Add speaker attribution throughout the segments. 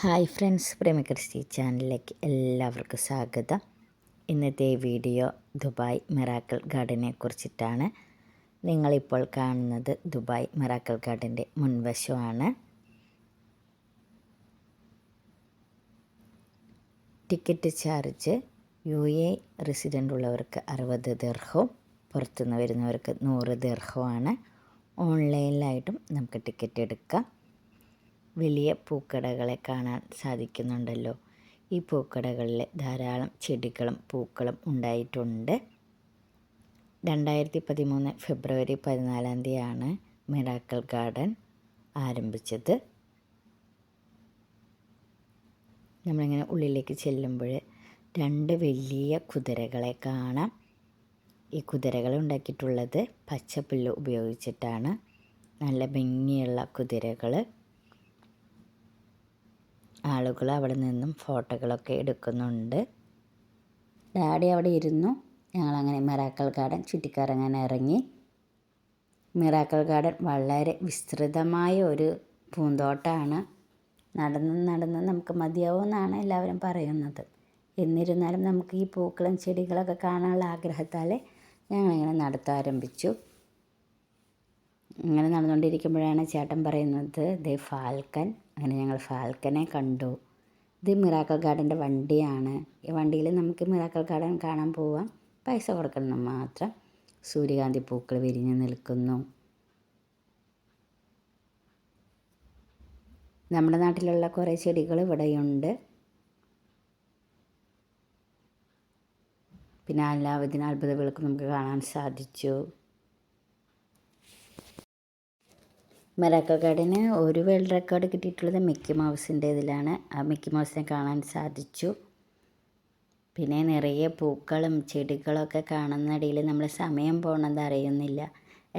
Speaker 1: Hi friends, പ്രേമക്രിസ്റ്റി ചാനലിലേക്ക് എല്ലാവർക്കും സ്വാഗതം. ഇന്നത്തെ വീഡിയോ ദുബായ് മിറാക്കിൾ ഗാർഡനെ കുറിച്ചിട്ടാണ്. നിങ്ങളിപ്പോൾ കാണുന്നത് ദുബായ് മിറാക്കിൾ ഗാർഡൻ്റെ മുൻവശമാണ്. ടിക്കറ്റ് ചാർജ് UAE റെസിഡൻ്റ് ഉള്ളവർക്ക് 60 ദിർഹവും പുറത്തുനിന്ന് വരുന്നവർക്ക് 100 ദിർഹവുമാണ്. ഓൺലൈനിലായിട്ടും നമുക്ക് ടിക്കറ്റ് എടുക്കാം. വലിയ പൂക്കടകളെ കാണാൻ സാധിക്കുന്നുണ്ടല്ലോ. ഈ പൂക്കടകളിൽ ധാരാളം ചെടികളും പൂക്കളും ഉണ്ടായിട്ടുണ്ട്. 2013 ഫെബ്രുവരി 14 മിറാക്കിൾ ഗാർഡൻ ആരംഭിച്ചത്. നമ്മളിങ്ങനെ ഉള്ളിലേക്ക് ചെല്ലുമ്പോൾ 2 വലിയ കുതിരകളെ കാണാം. ഈ കുതിരകൾ ഉണ്ടാക്കിയിട്ടുള്ളത് പച്ചപ്പുല്ല് ഉപയോഗിച്ചിട്ടാണ്. നല്ല ഭംഗിയുള്ള കുതിരകൾ. ആളുകൾ അവിടെ നിന്നും ഫോട്ടോകളൊക്കെ എടുക്കുന്നുണ്ട്. ഡാഡി അവിടെ ഇരുന്നു. ഞങ്ങളങ്ങനെ മിറാക്കിൾ ഗാർഡൻ ചുറ്റിക്കറങ്ങാൻ ഇറങ്ങി. മിറാക്കിൾ ഗാർഡൻ വളരെ വിസ്തൃതമായ ഒരു പൂന്തോട്ടമാണ്. നടന്ന് നമുക്ക് മതിയാവുമെന്നാണ് എല്ലാവരും പറയുന്നത്. എന്നിരുന്നാലും നമുക്ക് ഈ പൂക്കളും ചെടികളൊക്കെ കാണാനുള്ള ആഗ്രഹത്താൽ ഞങ്ങളിങ്ങനെ നടത്താൻ ആരംഭിച്ചു. ഇങ്ങനെ നടന്നുകൊണ്ടിരിക്കുമ്പോഴാണ് ചേട്ടൻ പറയുന്നത് ദേ ഫാൽക്കൻ. അങ്ങനെ ഞങ്ങൾ ഫാൽക്കനെ കണ്ടു. ഇത് മിറാക്കിൾ ഗാർഡൻ്റെ വണ്ടിയാണ്. ഈ വണ്ടിയിൽ നമുക്ക് മിറാക്കിൾ ഗാർഡൻ കാണാൻ പോവാം. പൈസ കൊടുക്കണം മാത്രം. സൂര്യകാന്തി പൂക്കൾ വിരിഞ്ഞ് നിൽക്കുന്നു. നമ്മുടെ നാട്ടിലുള്ള കുറേ ചെടികൾ ഇവിടെയുണ്ട്. പിന്നെ അലാവുദ്ദീൻ അത്ഭുത വിളക്ക് നമുക്ക് കാണാൻ സാധിച്ചു. മിറാക്കിൾ ഗാർഡന് ഒരു വേൾഡ് റെക്കോർഡ് കിട്ടിയിട്ടുള്ളത് മിക്കി മൗസിൻ്റെ ഇതിലാണ്. ആ മിക്കി മൗസിനെ കാണാൻ സാധിച്ചു. പിന്നെ നിറയെ പൂക്കളും ചെടികളൊക്കെ കാണുന്നിടയിൽ നമ്മൾ സമയം പോകണത് അറിയുന്നില്ല.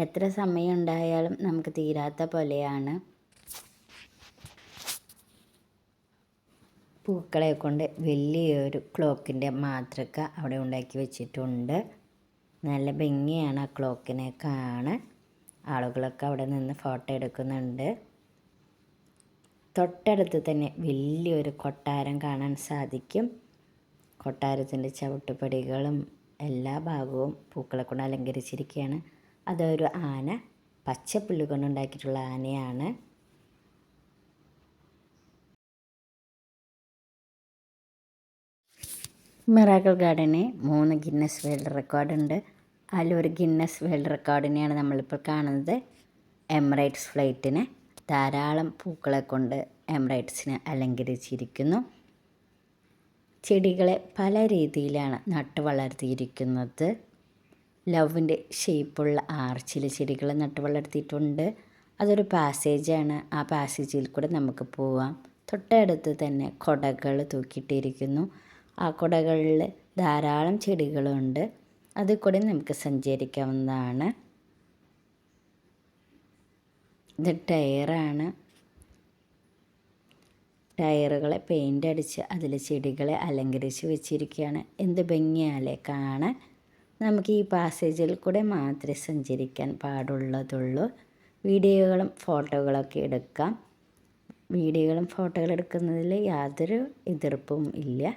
Speaker 1: എത്ര സമയം ഉണ്ടായാലും നമുക്ക് തീരാത്ത പോലെയാണ്. പൂക്കളെ കൊണ്ട് വലിയൊരു ക്ലോക്കിൻ്റെ മാതൃക അവിടെ ഉണ്ടാക്കി വെച്ചിട്ടുണ്ട്. നല്ല ഭംഗിയാണ് ആ ക്ലോക്കിനെ കാണാൻ. ആളുകളൊക്കെ അവിടെ നിന്ന് ഫോട്ടോ എടുക്കുന്നുണ്ട്. തൊട്ടടുത്ത് തന്നെ വലിയൊരു കൊട്ടാരം കാണാൻ സാധിക്കും. കൊട്ടാരത്തിൻ്റെ ചവിട്ടുപടികളും എല്ലാ ഭാഗവും പൂക്കളെ കൊണ്ട് അലങ്കരിച്ചിരിക്കുകയാണ്. അതൊരു ആന, പച്ചപ്പുല്ല് കൊണ്ടുണ്ടാക്കിയിട്ടുള്ള ആനയാണ്. മിറാക്കിൾ ഗാർഡന് 3 ഗിന്നസ് വേൾഡ് റെക്കോർഡുണ്ട്. അതിലൊരു ഗിന്നസ് വേൾഡ് റെക്കോർഡിനെയാണ് നമ്മളിപ്പോൾ കാണുന്നത്. എമിറേറ്റ്സ് ഫ്ലൈറ്റിനെ ധാരാളം പൂക്കളെ കൊണ്ട് എമിറേറ്റ്സിനെ അലങ്കരിച്ചിരിക്കുന്നു. ചെടികളെ പല രീതിയിലാണ് നട്ട് വളർത്തിയിരിക്കുന്നത്. ലവിൻ്റെ ഷേപ്പുള്ള ആർച്ചിൽ ചെടികൾ നട്ട് വളർത്തിയിട്ടുണ്ട്. അതൊരു പാസേജാണ്. ആ പാസേജിൽ കൂടെ നമുക്ക് പോവാം. തൊട്ടടുത്ത് തന്നെ കുടകൾ തൂക്കിയിട്ടിരിക്കുന്നു. ആ കുടകളിൽ ധാരാളം ചെടികളുണ്ട്. അതിൽ കൂടെ നമുക്ക് സഞ്ചരിക്കാവുന്നതാണ്. ഇത് ടയറാണ്. ടയറുകളെ പെയിൻ്റ് അടിച്ച് അതിൽ ചെടികളെ അലങ്കരിച്ച് വെച്ചിരിക്കുകയാണ്. എന്ത് ഭംഗിയാലേ കാണാൻ. നമുക്ക് ഈ പാസേജിൽ കൂടെ മാത്രമേ സഞ്ചരിക്കാൻ പാടുള്ളതുള്ളൂ. വീഡിയോകളും ഫോട്ടോകളൊക്കെ എടുക്കാം. വീഡിയോകളും ഫോട്ടോകളും എടുക്കുന്നതിൽ യാതൊരു എതിർപ്പും ഇല്ല.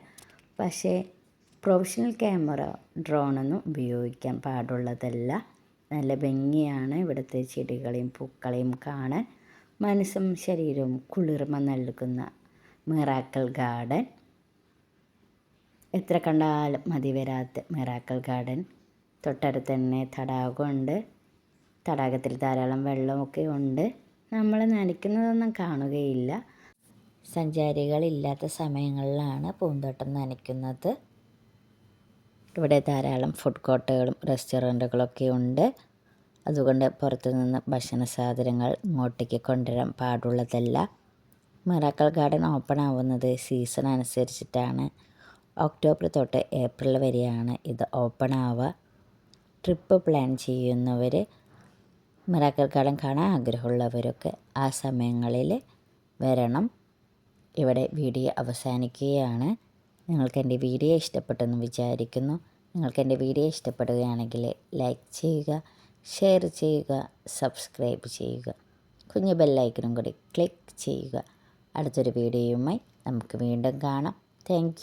Speaker 1: പക്ഷേ പ്രൊഫഷണൽ ക്യാമറ, ഡ്രോണൊന്നും ഉപയോഗിക്കാൻ പാടുള്ളതല്ല. നല്ല ഭംഗിയാണ് ഇവിടുത്തെ ചെടികളെയും പൂക്കളെയും കാണാൻ. മനസ്സും ശരീരവും കുളിർമ നൽകുന്ന മിറാക്കിൾ ഗാർഡൻ. എത്ര കണ്ടാലും മതി വരാത്ത മിറാക്കിൾ ഗാർഡൻ. തൊട്ടടുത്ത് തന്നെ തടാകമുണ്ട്. തടാകത്തിൽ ധാരാളം വെള്ളമൊക്കെ ഉണ്ട്. നമ്മൾ നനയ്ക്കുന്നതൊന്നും കാണുകയില്ല. സഞ്ചാരികളില്ലാത്ത സമയങ്ങളിലാണ് പൂന്തോട്ടം നനയ്ക്കുന്നത്. ഇവിടെ ധാരാളം ഫുഡ് കോർട്ടുകളും റെസ്റ്റോറൻറ്റുകളൊക്കെ ഉണ്ട്. അതുകൊണ്ട് പുറത്തുനിന്ന് ഭക്ഷണ സാധനങ്ങൾ ഇങ്ങോട്ടേക്ക് കൊണ്ടുവരാൻ പാടുള്ളതല്ല. മിറാക്കിൾ ഗാർഡൻ ഓപ്പൺ ആവുന്നത് സീസൺ അനുസരിച്ചിട്ടാണ്. ഒക്ടോബർ തൊട്ട് ഏപ്രിൽ വരെയാണ് ഇത് ഓപ്പൺ ആവുക. ട്രിപ്പ് പ്ലാൻ ചെയ്യുന്നവർ, മിറാക്കിൾ ഗാർഡൻ കാണാൻ ആഗ്രഹമുള്ളവരൊക്കെ ആ സമയങ്ങളിൽ വരണം. ഇവിടെ വീഡിയോ അവസാനിക്കുകയാണ്. നിങ്ങൾക്ക് എൻ്റെ വീഡിയോ ഇഷ്ടപ്പെട്ടെന്ന് വിചാരിക്കുന്നു. നിങ്ങൾക്ക് എൻ്റെ വീഡിയോ ഇഷ്ടപ്പെടുകയാണെങ്കിൽ ലൈക്ക് ചെയ്യുക, ഷെയർ ചെയ്യുക, സബ്സ്ക്രൈബ് ചെയ്യുക. കുഞ്ഞു ബെല്ലൈക്കനും കൂടി ക്ലിക്ക് ചെയ്യുക. അടുത്തൊരു വീഡിയോയുമായി നമുക്ക് വീണ്ടും കാണാം. താങ്ക്